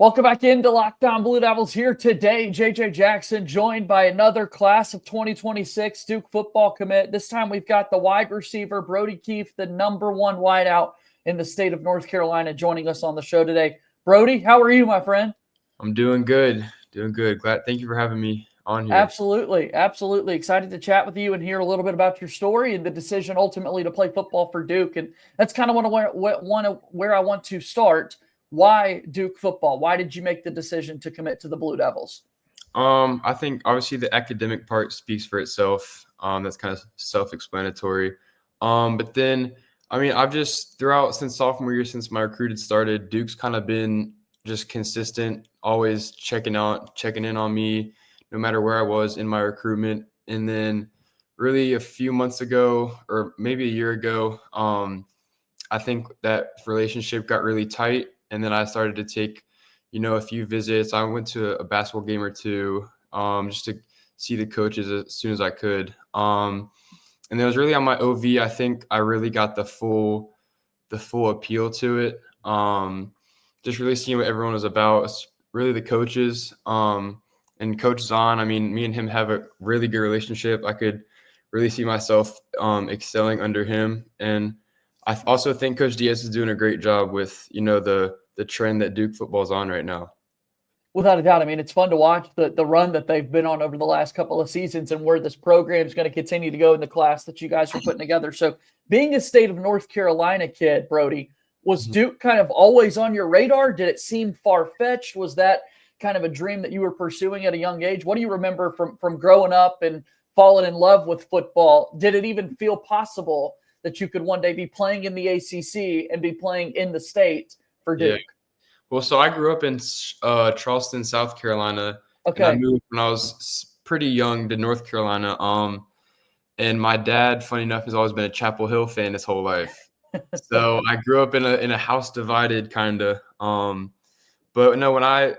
Welcome back into Locked On Blue Devils here today. JJ Jackson joined by another class of 2026 Duke football commit. This time we've got the wide receiver, Brody Keefe, the number one wideout in the state of North Carolina, joining us on the show today. Brody, how are you, my friend? I'm doing good. Glad. Thank you for having me on here. Absolutely. Excited to chat with you and hear a little bit about your story and the decision ultimately to play football for Duke. And that's kind of where I want to start. Why Duke football? Why did you make the decision to commit to the Blue Devils? I think obviously the academic part speaks for itself. That's kind of self-explanatory. But then, I've just throughout since sophomore year, since my recruited started, Duke's kind of been just consistent, always checking in on me, no matter where I was in my recruitment. And then, really a few months ago, or maybe a year ago, I think that relationship got really tight. And then I started to take, a few visits. I went to a basketball game or two just to see the coaches as soon as I could. And it was really on my OV. I think I really got the full appeal to it. Just really seeing what everyone was about. It's really the coaches and Coach Zahn. Me and him have a really good relationship. I could really see myself excelling under him. And I also think Coach Diaz is doing a great job with, the trend that Duke football is on right now. Without a doubt. It's fun to watch the run that they've been on over the last couple of seasons and where this program is going to continue to go in the class that you guys are putting together. So being a state of North Carolina kid, Brody, was Duke kind of always on your radar? Did it seem far-fetched? Was that kind of a dream that you were pursuing at a young age? What do you remember from growing up and falling in love with football? Did it even feel possible that you could one day be playing in the ACC and be playing in the state for Duke? Yeah. Well, so I grew up in Charleston, South Carolina. Okay. And I moved when I was pretty young to North Carolina. And my dad, funny enough, has always been a Chapel Hill fan his whole life. So I grew up in a house divided kind of. But no, when I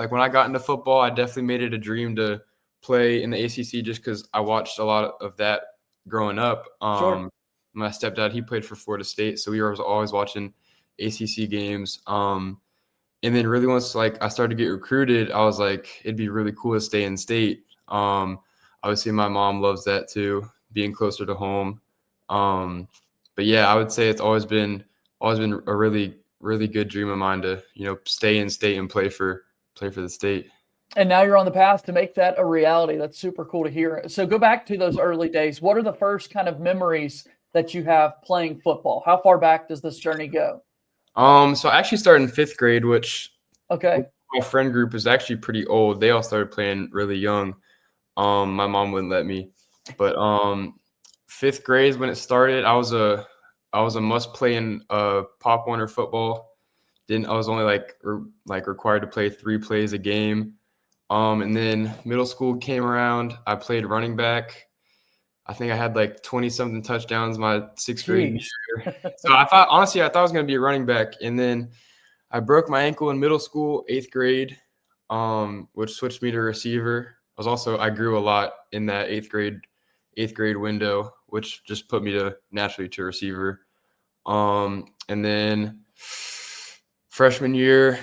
got into football, I definitely made it a dream to play in the ACC just because I watched a lot of that growing up. Sure. My stepdad, he played for Florida State, so we were always watching ACC games. And then really once I started to get recruited, I was like, it'd be really cool to stay in state. Obviously my mom loves that too, being closer to home. But yeah, I would say it's always been a really, really good dream of mine to, stay in state and play for the state. And now you're on the path to make that a reality. That's super cool to hear. So go back to those early days. What are the first kind of memories that you have playing football? How far back does this journey go? So I actually started in 5th grade, which okay, my friend group is actually pretty old. They all started playing really young. My mom wouldn't let me, but 5th grade is when it started. I was a must play in Pop Warner football. I was only required to play 3 plays a game. And then middle school came around. I played running back. I think I had 20-something touchdowns my 6th grade year. So I thought I was going to be a running back. And then I broke my ankle in middle school, 8th grade, which switched me to receiver. I grew a lot in that 8th grade window, which just put me naturally to receiver. And then freshman year,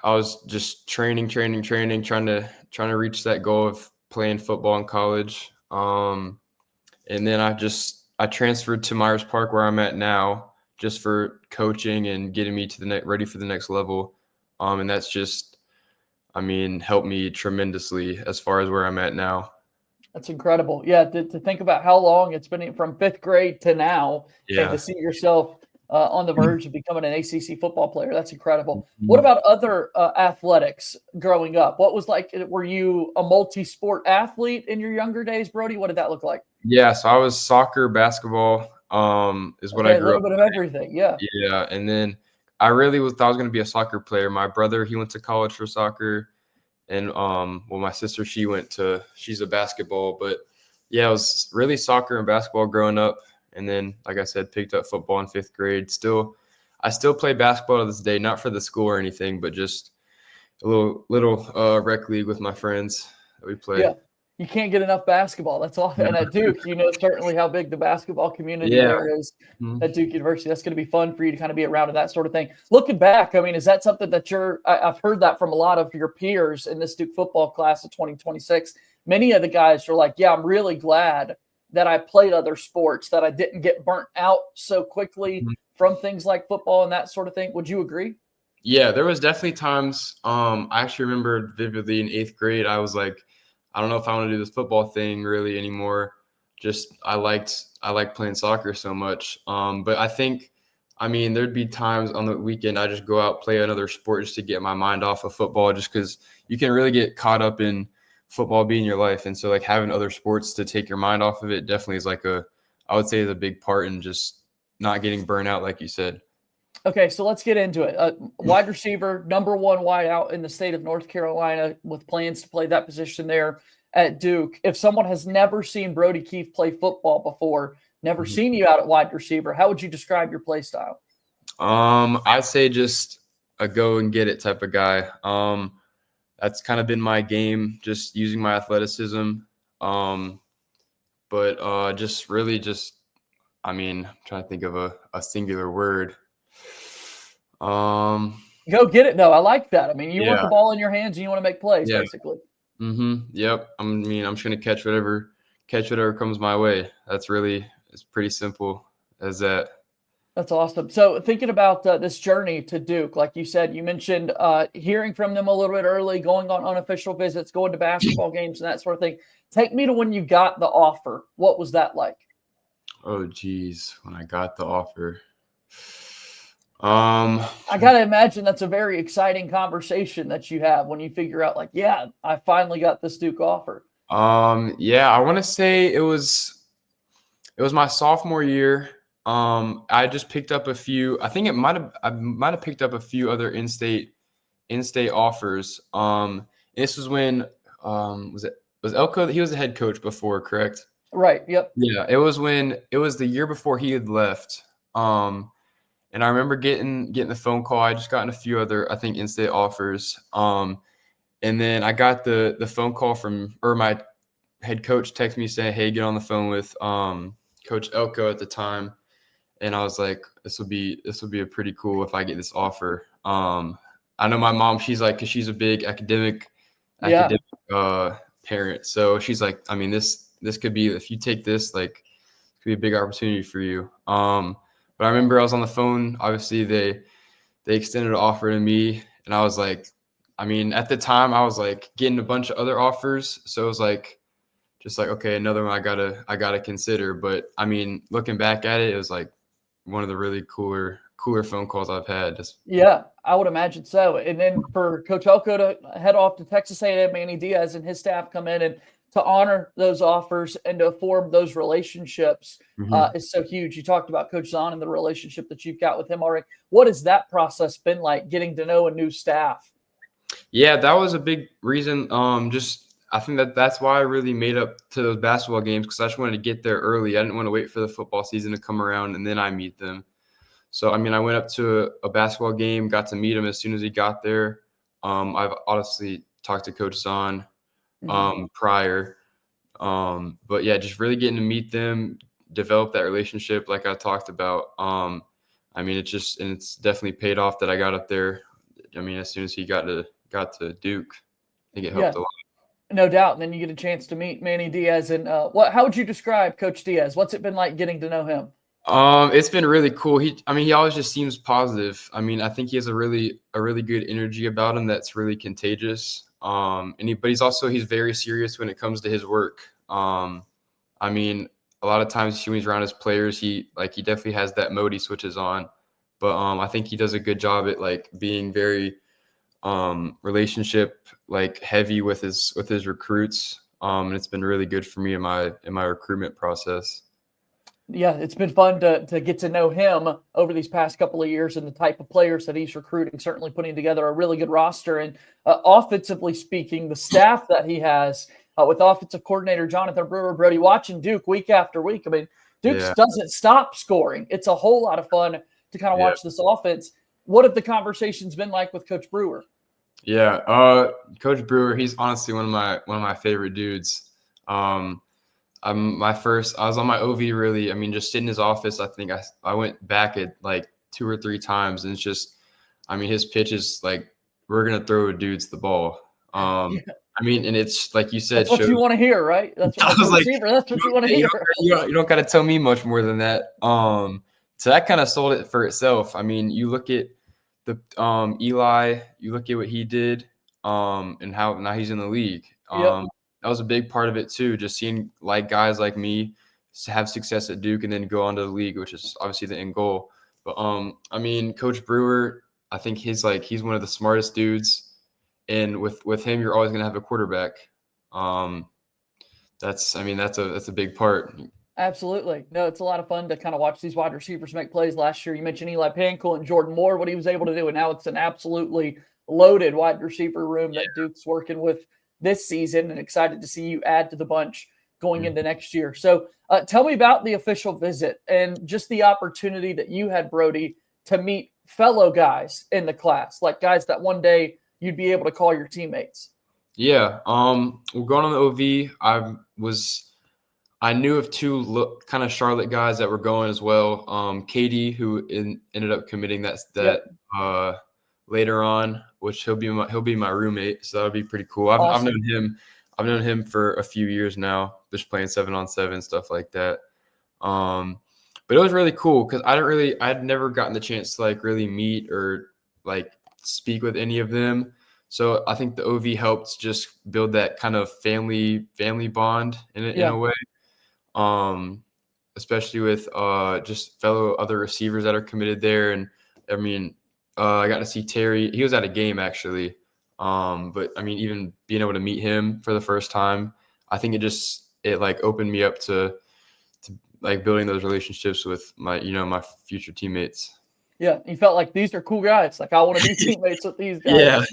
I was just training, trying to reach that goal of playing football in college. And then I transferred to Myers Park, where I'm at now, just for coaching and getting me to ready for the next level. And that's just, helped me tremendously as far as where I'm at now. That's incredible. Yeah, to think about how long it's been from 5th grade to now, Yeah. and to see yourself on the verge of becoming an ACC football player. That's incredible. What about other athletics growing up? What was were you a multi-sport athlete in your younger days, Brody? What did that look like? Yeah, so I was soccer, basketball, is what I grew up. A little bit of everything, yeah. Yeah, and then I really thought I was going to be a soccer player. My brother, he went to college for soccer, and my sister, she's a basketball. But yeah, it was really soccer and basketball growing up. And then, like I said, picked up football in 5th grade. I still play basketball to this day, not for the school or anything, but just a little rec league with my friends that we play. Yeah. You can't get enough basketball. That's all. And at Duke, certainly how big the basketball community Yeah. there is Mhm. at Duke University. That's going to be fun for you to kind of be around and that sort of thing. Looking back, I mean, is that something that I've heard that from a lot of your peers in this Duke football class of 2026. Many of the guys are like, yeah, I'm really glad that I played other sports, that I didn't get burnt out so quickly Mhm. from things like football and that sort of thing. Would you agree? Yeah, there was definitely times. I actually remember vividly in 8th grade, I was like, I don't know if I want to do this football thing really anymore. Just I liked playing soccer so much. But I mean, there'd be times on the weekend I just go out play another sport just to get my mind off of football, just because you can really get caught up in football being your life, and so like having other sports to take your mind off of it definitely is I would say is a big part in just not getting burnt out, like you said. Okay, so let's get into it. Wide receiver, number one wide out in the state of North Carolina, with plans to play that position there at Duke. If someone has never seen Brody Keefe play football before, never Mhm. seen you out at wide receiver, how would you describe your play style? I'd say just a go and get it type of guy. That's kind of been my game, just using my athleticism. Um, but just really just, I mean, I'm trying to think of a singular word. Um, Go get it, though. I like that. I mean, you want the yeah, ball in your hands and you want to make plays, yeah. basically. Yep. I mean, I'm just gonna catch whatever comes my way. It's pretty simple as that. That's awesome. So thinking about this journey to Duke, like you said, you mentioned hearing from them a little bit early, going on unofficial visits, going to basketball games and that sort of thing. Take me to when you got the offer. What was that like? Oh, geez, when I got the offer. I got to imagine that's a very exciting conversation that you have when you figure out, like, yeah, I finally got this Duke offer. Yeah, I want to say it was my sophomore year. I just picked up a few. I might have picked up a few other in-state offers. This was when was Elko? He was the head coach before, correct? Right. Yep. Yeah, it was the year before he had left. And I remember getting the phone call. I just gotten a few other, I think, in-state offers. And then I got the phone call or my head coach texted me saying, "Hey, get on the phone with Coach Elko at the time." And I was like, this will be a pretty cool if I get this offer. I know my mom, she's like, because she's a big academic Yeah. parent. So she's like, I mean, this could be, if you take this, like, it could be a big opportunity for you. But I remember I was on the phone. Obviously, they extended an offer to me, and I was like, I mean, at the time, I was like getting a bunch of other offers, so it was like, just like, okay, another one I gotta consider. But I mean, looking back at it, it was like one of the really cooler phone calls I've had. Yeah, I would imagine so. And then for Coach Elko to head off to Texas A&M, Manny Diaz and his staff come in and to honor those offers and to form those relationships is so huge. You talked about Coach Zahn and the relationship that you've got with him already. What has that process been like, getting to know a new staff? Yeah, that was a big reason. Just I think that's why I really made up to those basketball games, because I just wanted to get there early. I didn't want to wait for the football season to come around and then I meet them. So I mean, I went up to a basketball game, got to meet him as soon as he got there. I've honestly talked to Coach Zahn prior, but yeah, just really getting to meet them, develop that relationship, like I talked about. I mean, it's definitely paid off that I got up there. I mean, as soon as he got to Duke, I think it helped a lot. No doubt. And then you get a chance to meet Manny Diaz. And how would you describe Coach Diaz? What's it been like getting to know him? It's been really cool. He always just seems positive. I mean, I think he has a really good energy about him that's really contagious. But he's very serious when it comes to his work. I mean, a lot of times when he's around his players, he definitely has that mode he switches on. But I think he does a good job at like being very relationship like heavy with his recruits. And it's been really good for me in my recruitment process. Yeah, it's been fun to get to know him over these past couple of years and the type of players that he's recruiting, certainly putting together a really good roster. And offensively speaking, the staff that he has with offensive coordinator Jonathan Brewer, Brody, watching Duke week after week. I mean, Duke doesn't stop scoring. It's a whole lot of fun to kind of watch this offense. What have the conversations been like with Coach Brewer? Yeah, Coach Brewer, he's honestly one of my favorite dudes. I was on my OV really. I mean, just sitting in his office. I think I went back at like 2 or 3 times, and it's just, I mean, his pitch is like, we're gonna throw dudes the ball. Yeah. I mean, and it's like you said, That's what you want to hear, right? That's what, I as a was like, receiver, that's what you want to hear. you don't got to tell me much more than that. So that kind of sold it for itself. I mean, you look at the Eli, you look at what he did, and how now he's in the league. Yep. That was a big part of it too. Just seeing like guys like me have success at Duke and then go on to the league, which is obviously the end goal. But I mean, Coach Brewer, I think he's one of the smartest dudes, and with him, you're always gonna have a quarterback. That's a big part. Absolutely. No, it's a lot of fun to kind of watch these wide receivers make plays. Last year, you mentioned Eli Pankel and Jordan Moore, what he was able to do, and now it's an absolutely loaded wide receiver room that Duke's working with this season, and excited to see you add to the bunch going into next year. So tell me about the official visit and just the opportunity that you had, Brody, to meet fellow guys in the class, like guys that one day you'd be able to call your teammates. Yeah. We're going on the OV. I knew of 2 kind of Charlotte guys that were going as well. Katie, who ended up committing later on, which he'll be my roommate. So that'll be pretty cool. I've known him for a few years now, just playing 7-on-7 stuff like that. But it was really cool because I'd never gotten the chance to like really meet or like speak with any of them. So I think the OV helped just build that kind of family bond in a way. Especially with just fellow other receivers that are committed there. And I mean, I got to see Terry. He was at a game actually. But I mean, even being able to meet him for the first time, I think it like opened me up to like building those relationships with my future teammates. Yeah, you felt like these are cool guys. Like I want to be teammates with these guys. Yeah.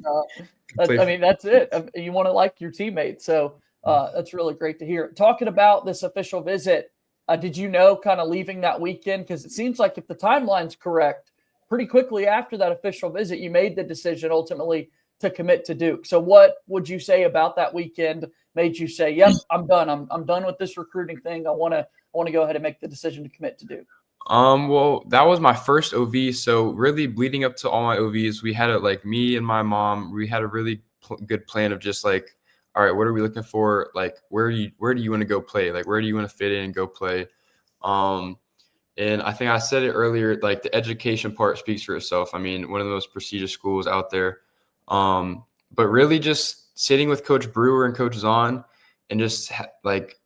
That's it. You want to like your teammates. So that's really great to hear. Talking about this official visit, did you know kind of leaving that weekend? Because it seems like if the timeline's correct, pretty quickly after that official visit, you made the decision ultimately to commit to Duke. So what would you say about that weekend made you say, yep, I'm done. I'm done with this recruiting thing. I want to go ahead and make the decision to commit to Duke? Well, that was my first OV. So really bleeding up to all my OVs, we had me and my mom, we had a really good plan of just like, all right, what are we looking for? Like, where do you want to go play? Like, where do you want to fit in and go play? And I think I said it earlier, like the education part speaks for itself. I mean, one of the most prestigious schools out there. But really just sitting with Coach Brewer and Coach Zahn and just like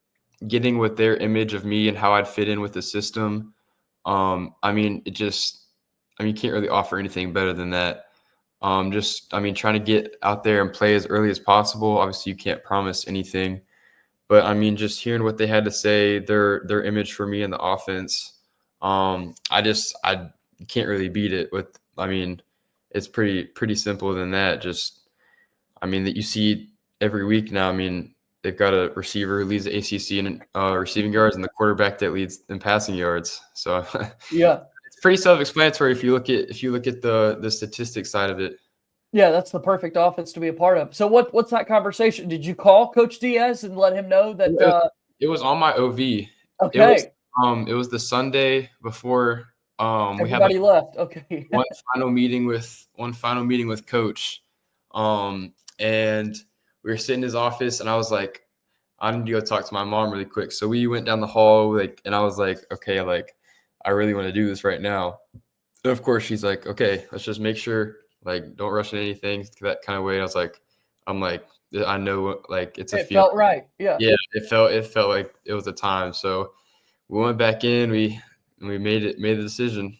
getting with their image of me and how I'd fit in with the system. I mean, you can't really offer anything better than that. Trying to get out there and play as early as possible. Obviously, you can't promise anything, but I mean, just hearing what they had to say, their image for me in the offense, I can't really beat it with. I mean, it's pretty simple than that. That you see every week now. I mean, they've got a receiver who leads the ACC in receiving yards and the quarterback that leads in passing yards. So yeah, it's pretty self-explanatory if you look at the statistics side of it. Yeah, that's the perfect offense to be a part of. So what's that conversation? Did you call Coach Diaz and let him know that? It was on my OV. Okay. It was the Sunday before Everybody left. Okay. one final meeting with Coach, and we were sitting in his office, and I was like, I need to go talk to my mom really quick. So we went down the hall, and I was like, okay, like I really want to do this right now. And of course, she's like, okay, let's just make sure, like, don't rush into anything, that kind of way. I'm like, I know, like it's a feeling. Felt right. Yeah. Yeah, it felt like it was the time. So we went back in, we made the decision.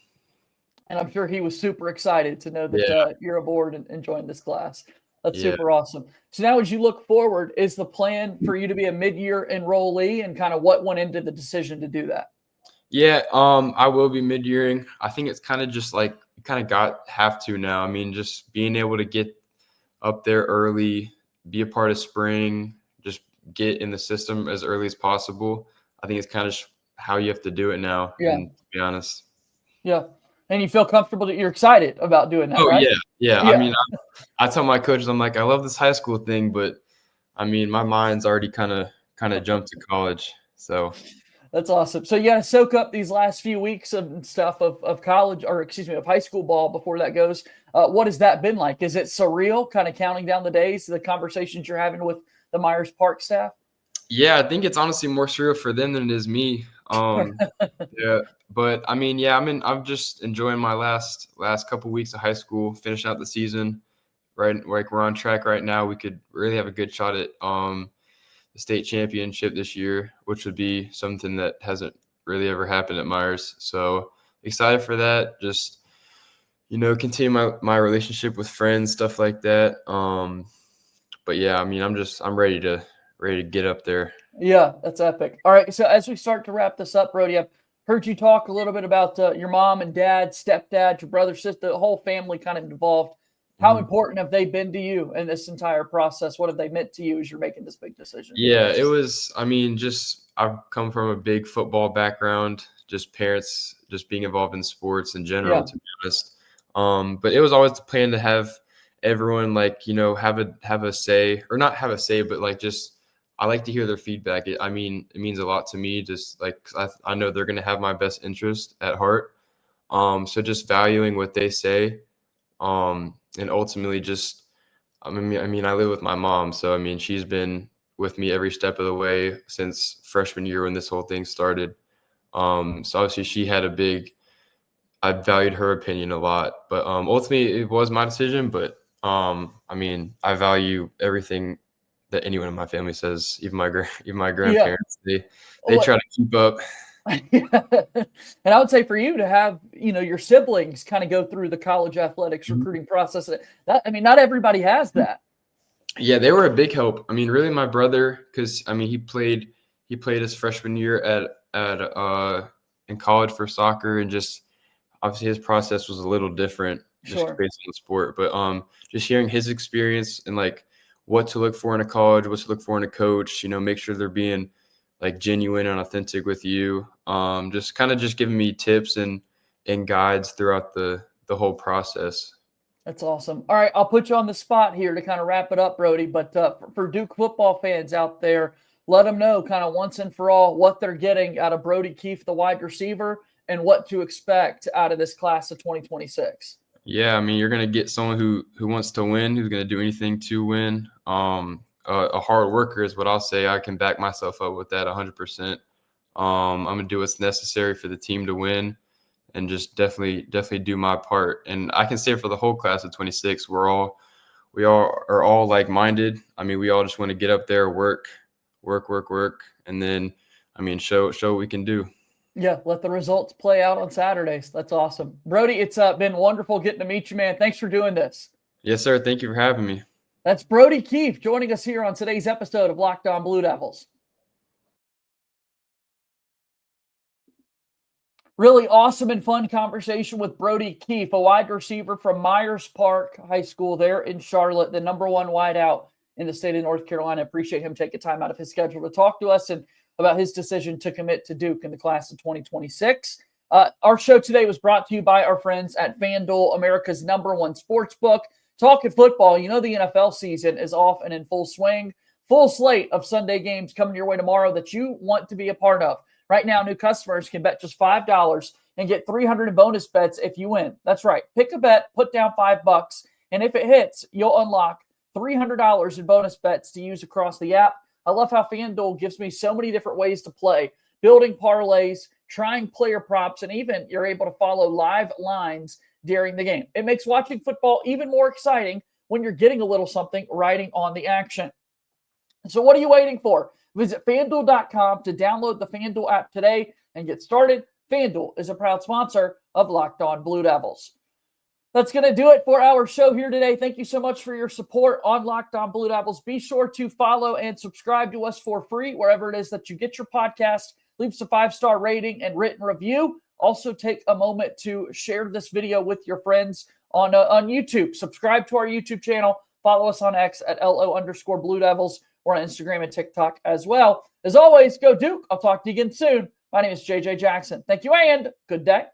And I'm sure he was super excited to know that you're aboard and joined this class. That's super awesome. So now as you look forward, is the plan for you to be a mid-year enrollee, and kind of what went into the decision to do that? Yeah, I will be mid-yearing. I think it's kind of just like you kind of have to now. I mean, just being able to get up there early, be a part of spring, just get in the system as early as possible. I think it's kind of how you have to do it now. Yeah. And to be honest. Yeah. And you feel comfortable that you're excited about doing that, right? Yeah. I mean, I tell my coaches, I'm like, I love this high school thing, but I mean, my mind's already kind of kind of jump to college. So That's awesome. So you got to soak up these last few weeks of stuff of college, or excuse me, of high school ball before that goes. What has that been like? Is it surreal, kind of counting down the days, the conversations you're having with the Myers Park staff? yeah, I think it's honestly more surreal for them than it is me. Yeah, but I mean, yeah, I'm just enjoying my last couple weeks of high school, finishing out the season. Right, like we're on track right now. We could really have a good shot at the state championship this year, which would be something that hasn't really ever happened at Myers. So excited for that. Just, continue my relationship with friends, stuff like that. But yeah, I mean, I'm ready to get up there. Yeah, that's epic. All right, so as we start to wrap this up, Brody, I've heard you talk a little bit about your mom and dad, stepdad, your brother, sister, the whole family kind of involved. How important have they been to you in this entire process? What have they meant to you as you're making this big decision? Yeah, it was, I mean, I've come from a big football background, just parents just being involved in sports in general, to be honest. But it was always the plan to have everyone have a say, or not have a say, but I like to hear their feedback. It means a lot to me. Just like I know they're going to have my best interest at heart. So just valuing what they say, and ultimately I live with my mom, so she's been with me every step of the way since freshman year when this whole thing started. So obviously I valued her opinion a lot, but ultimately it was my decision. But I value everything that anyone in my family says, even my grandparents. They try to keep up. And I would say for you to have, your siblings kind of go through the college athletics recruiting process, not everybody has that. Yeah, they were a big help. Really my brother, because he played his freshman year in college for soccer, and just obviously his process was a little different just based on the sport. But just hearing his experience and what to look for in a college, what to look for in a coach, make sure they're being genuine and authentic with you. Just giving me tips and guides throughout the whole process. That's awesome. All right, I'll put you on the spot here to kind of wrap it up, Brody. But for Duke football fans out there, let them know kind of once and for all what they're getting out of Brody Keefe, the wide receiver, and what to expect out of this class of 2026. Yeah, you're going to get someone who wants to win, who's going to do anything to win. A hard worker is what I'll say. I can back myself up with that 100%. I'm going to do what's necessary for the team to win, and just definitely do my part. And I can say for the whole class of 26, we all are all like-minded. We all just want to get up there, work, and then, show what we can do. Yeah, let the results play out on Saturdays. That's awesome. Brody, it's been wonderful getting to meet you, man. Thanks for doing this. Yes, sir. Thank you for having me. That's Brody Keefe joining us here on today's episode of Locked On Blue Devils. Really awesome and fun conversation with Brody Keefe, a wide receiver from Myers Park High School there in Charlotte, the #1 wideout in the state of North Carolina. Appreciate him taking time out of his schedule to talk to us and about his decision to commit to Duke in the class of 2026. Our show today was brought to you by our friends at FanDuel, America's #1 sportsbook. Talking football, the NFL season is off and in full swing. Full slate of Sunday games coming your way tomorrow that you want to be a part of. Right now, new customers can bet just $5 and get $300 in bonus bets if you win. That's right. Pick a bet, put down $5, and if it hits, you'll unlock $300 in bonus bets to use across the app. I love how FanDuel gives me so many different ways to play, building parlays, trying player props, and even you're able to follow live lines during the game. It makes watching football even more exciting when you're getting a little something riding on the action. So what are you waiting for? Visit FanDuel.com to download the FanDuel app today and get started. FanDuel is a proud sponsor of Locked On Blue Devils. That's going to do it for our show here today. Thank you so much for your support on Locked On Blue Devils. Be sure to follow and subscribe to us for free wherever it is that you get your podcast. Leave us a 5-star rating and written review. Also, take a moment to share this video with your friends on YouTube. Subscribe to our YouTube channel. Follow us on X at LO_Blue Devils or on Instagram and TikTok as well. As always, go Duke. I'll talk to you again soon. My name is JJ Jackson. Thank you and good day.